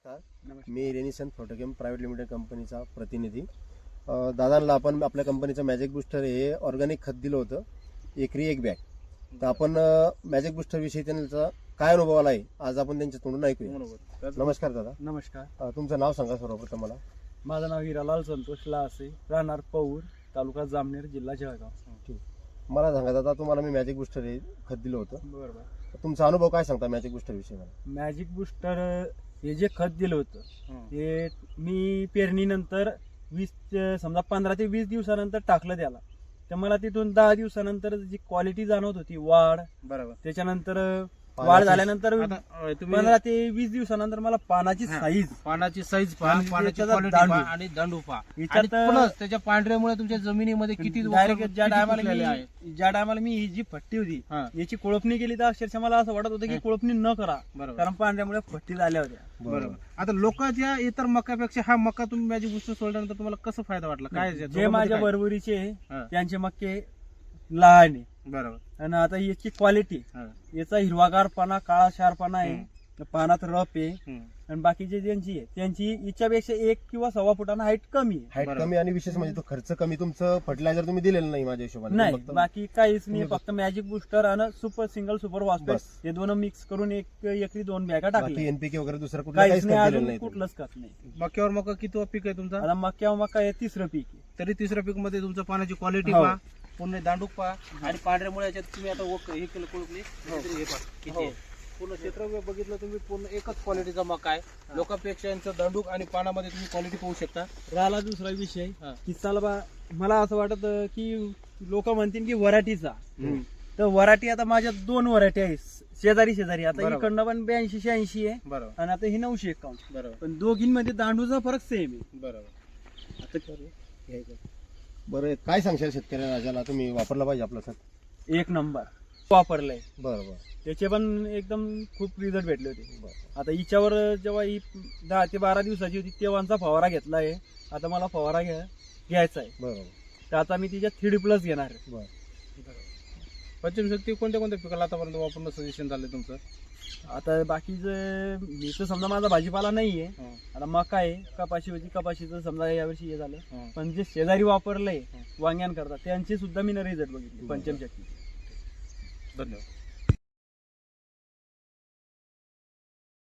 नमस्कार, मी रेनिसन फोटोकेम private limited कंपनीचा प्रतिनिधी. दादांना आपण आपल्या कंपनीचं मॅजिक बुस्टर हे ऑर्गॅनिक खत दिलं होतं, एकरी एक बॅग. तर आपण मॅजिक बुस्टर विषयी त्यांचा काय अनुभव आला आहे आज आपण त्यांच्या तोंडून ऐकूया. नमस्कार दादा. नमस्कार. तुमचं नाव सांगा सर्वप्रथम मला. माझं नाव हिरालाल संतोष लासे, राहणार पौर, तालुका जामनेर, जिल्हा जळगाव. मला सांगा दादा, तुम्हाला मी मॅजिक बुस्टर हे खत दिलं होतं, बरोबर. तुमचा अनुभव काय सांगता मॅजिक बुस्टर विषयी? मॅजिक बुस्टर हे जे खत दिलं होतं ते मी पेरणीनंतर 15 ते 20 दिवसानंतर टाकलं त्याला. तर मला तिथून 10 दिवसानंतर जी क्वालिटी जाणवत होती, वाढ, बरोबर, त्याच्यानंतर वाढ झाल्यानंतर 15 ते 20 दिवसानंतर मला पानाची साईज आणि दांडू पहा, त्याच्या पांढऱ्यामुळे तुमच्या जमिनीमध्ये किती ज्या टायमाला मी ही जी फट्टी होती याची कोळपणी केली तर अक्षरशः मला असं वाटत होतं की कोळपणी न करा, कारण पांढऱ्यामुळे फट्टी झाल्या होत्या. बरोबर. आता लोकांच्या इतर मक्यापेक्षा हा मका तुम्ही मॅजिक बुस्टर सोडल्यानंतर तुम्हाला कसं फायदा वाटला? काय जे माझ्या बरोबरीचे त्यांचे मक्के लहान आहे, बरोबर, आणि आता याची क्वालिटी, याचा हिरवागारपणा, काळा शारपणा आहे, पानात रप आहे, आणि बाकीचे ज्यांची आहे त्यांची याच्यापेक्षा 1 किंवा 1.25 फुटानं हाईट कमी आहे. हाईट कमी आणि विशेष म्हणजे तो खर्च कमी. तुमचं फर्टिलायझर तुम्ही दिलेलं नाही माझ्या हिशोबाने. नाही, बाकी काहीच नाही, फक्त मॅजिक बुस्टर आणि सिंगल सुपर फॉस्फेट हे दोन मिक्स करून एकरी 2 बॅगा टाकली. एनपीके वगैरे दुसरं काहीच नाही, अजून कुठलंच खत नाही. मक्यावर मका किती पीक आहे तुमचा? आता मका हे 3रं पीक आहे. तरी 3रं पीक मध्ये तुमचं पाण्याची क्वालिटी पहा, पूर्ण दांडूक पहा, आणि पांढऱ्यामुळे याच्यात तुम्ही आता हे केलं कोळपली, हे पहा किती आहे. पूर्ण क्षेत्र बघितलं तुम्ही, पूर्ण एकच क्वालिटीचा मका आहे. लोकांपेक्षा यांचं दांडूक आणि पानामध्ये तुम्ही क्वालिटी पाहू शकता. राहिला दुसरा विषय की चला मला असं वाटत की लोक म्हणतील की वराठीचा, तर वराठी आता माझ्या 2 वराठी आहे शेजारी. आता इकडनं पण 82-86 आहे, बरोबर, आणि आता ही 951, बरोबर, पण दोघींमध्ये दांडूचा फरक सेम आहे. बरोबर. आता बरं, काय सांगशाल शेतकऱ्यांना ज्याला तुम्ही वापरला पाहिजे आपलं खत? 1 नंबर वापरलंय. बरोबर. त्याचे पण एकदम खूप रिझल्ट भेटले होते. आता हिच्यावर जेव्हा ही 10 ते 12 दिवसाची होती तेव्हाचा फवारा घेतला आहे. आता मला फवारा घ्यायचा आहे. बरोबर. तर आता मी तिच्यात 3D+ घेणार आहे. पचनशक्ती कोणत्या पिकाला आतापर्यंत वापरणं सजेशन झालं तुमचं? आता बाकीचं मी तर समजा माझा भाजीपाला नाहीये, आता मका आहे, कपाशी होती, कपाशीचं समजा यावर्षी हे झालं, पण जे शेजारी वापरलंय वांग्यान करतात त्यांचे सुद्धा मी रिझल्ट बघितले. पंचमशक्ती. धन्यवाद.